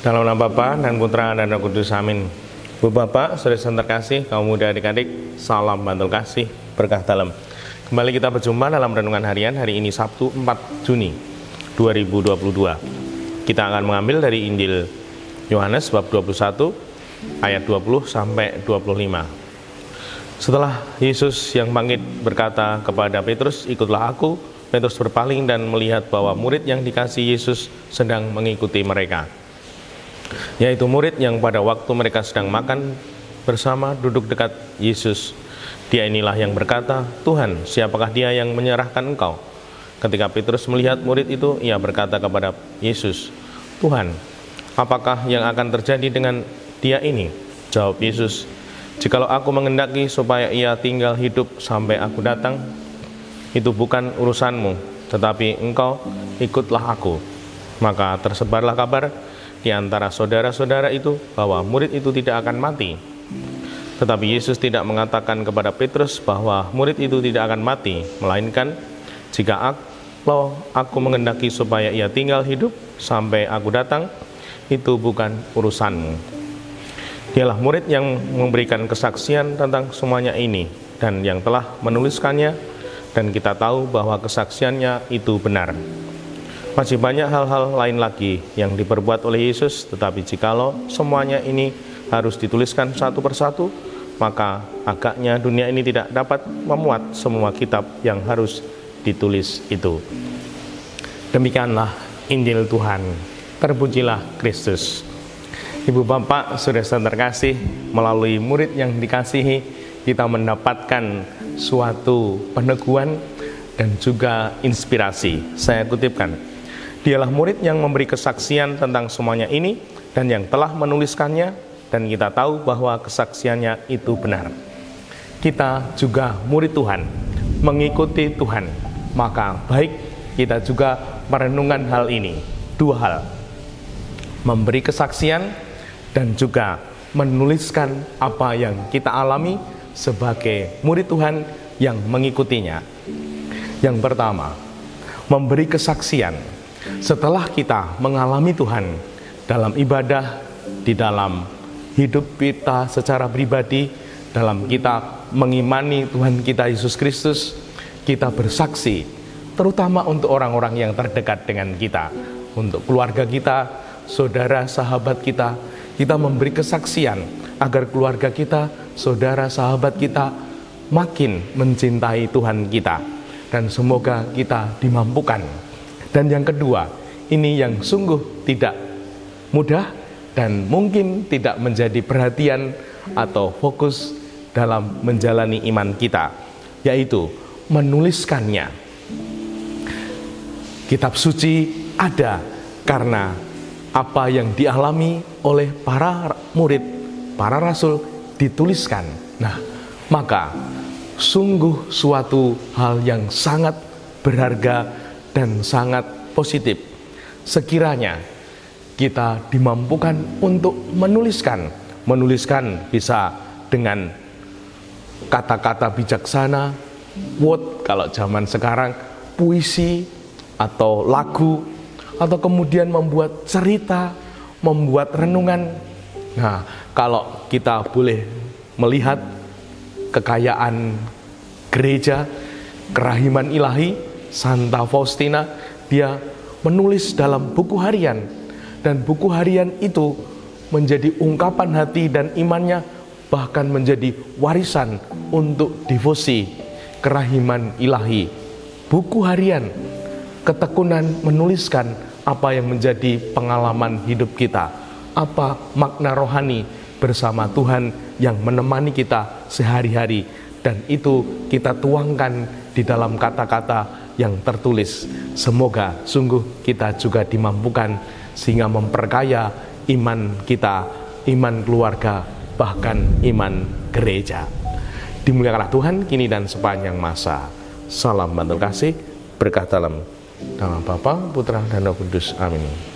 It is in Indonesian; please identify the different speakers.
Speaker 1: Dalam nama Bapa dan Putra dan Roh Kudus, amin. Bu Bapak, saudara terkasih, kaum muda adik-adik, salam bantul kasih, berkah dalam. Kembali kita berjumpa dalam renungan harian hari ini Sabtu 4 Juni 2022. Kita akan mengambil dari Injil Yohanes bab 21 ayat 20 sampai 25. Setelah Yesus yang bangkit berkata kepada Petrus, "Ikutlah aku." Petrus berpaling dan melihat bahwa murid yang dikasihi Yesus sedang mengikuti mereka, yaitu murid yang pada waktu mereka sedang makan bersama duduk dekat Yesus. Dia inilah yang berkata, "Tuhan, siapakah dia yang menyerahkan engkau?" Ketika Petrus melihat murid itu, ia berkata kepada Yesus, "Tuhan, apakah yang akan terjadi dengan dia ini?" Jawab Yesus, "Jikalau aku mengendaki supaya ia tinggal hidup sampai aku datang, itu bukan urusanmu, tetapi engkau ikutlah aku." Maka tersebarlah kabar di antara saudara-saudara itu bahwa murid itu tidak akan mati. Tetapi Yesus tidak mengatakan kepada Petrus bahwa murid itu tidak akan mati, melainkan, "Jika aku mengendaki supaya ia tinggal hidup sampai aku datang, itu bukan urusanmu." Dialah murid yang memberikan kesaksian tentang semuanya ini dan yang telah menuliskannya, dan kita tahu bahwa kesaksiannya itu benar. Masih banyak hal-hal lain lagi yang diperbuat oleh Yesus, tetapi jikalau semuanya ini harus dituliskan satu persatu, maka agaknya dunia ini tidak dapat memuat semua kitab yang harus ditulis itu. Demikianlah Injil Tuhan. Terpujilah Kristus. Ibu bapak, saudara terkasih, melalui murid yang dikasihi, kita mendapatkan suatu peneguhan dan juga inspirasi. Saya kutipkan, "Dialah murid yang memberi kesaksian tentang semuanya ini dan yang telah menuliskannya, dan kita tahu bahwa kesaksiannya itu benar." Kita juga murid Tuhan, mengikuti Tuhan, maka baik kita juga merenungkan hal ini. Dua hal, memberi kesaksian dan juga menuliskan apa yang kita alami sebagai murid Tuhan yang mengikutinya. Yang pertama, memberi kesaksian. Setelah kita mengalami Tuhan dalam ibadah, di dalam hidup kita secara pribadi, dalam kita mengimani Tuhan kita Yesus Kristus, kita bersaksi, terutama untuk orang-orang yang terdekat dengan kita, untuk keluarga kita, saudara, sahabat kita, kita memberi kesaksian agar keluarga kita, saudara, sahabat kita makin mencintai Tuhan kita, dan semoga kita dimampukan. Dan yang kedua, ini yang sungguh tidak mudah dan mungkin tidak menjadi perhatian atau fokus dalam menjalani iman kita, yaitu menuliskannya. Kitab suci ada karena apa yang dialami oleh para murid, para rasul dituliskan. Nah, maka sungguh suatu hal yang sangat berharga dan sangat positif sekiranya kita dimampukan untuk menuliskan bisa dengan kata-kata bijaksana, quote kalau zaman sekarang, puisi atau lagu, atau kemudian membuat cerita, membuat renungan. Nah, kalau kita boleh melihat kekayaan gereja, kerahiman ilahi, Santa Faustina, dia menulis dalam buku harian, dan buku harian itu menjadi ungkapan hati dan imannya, bahkan menjadi warisan untuk devosi kerahiman ilahi. Buku harian, ketekunan menuliskan apa yang menjadi pengalaman hidup kita, apa makna rohani bersama Tuhan yang menemani kita sehari-hari, dan itu kita tuangkan di dalam kata-kata yang tertulis. Semoga sungguh kita juga dimampukan sehingga memperkaya iman kita, iman keluarga, bahkan iman gereja. Dimuliakanlah Tuhan kini dan sepanjang masa. Salam bantul kasih, berkah dalam nama Bapa, Putra, dan Roh Kudus. Amin.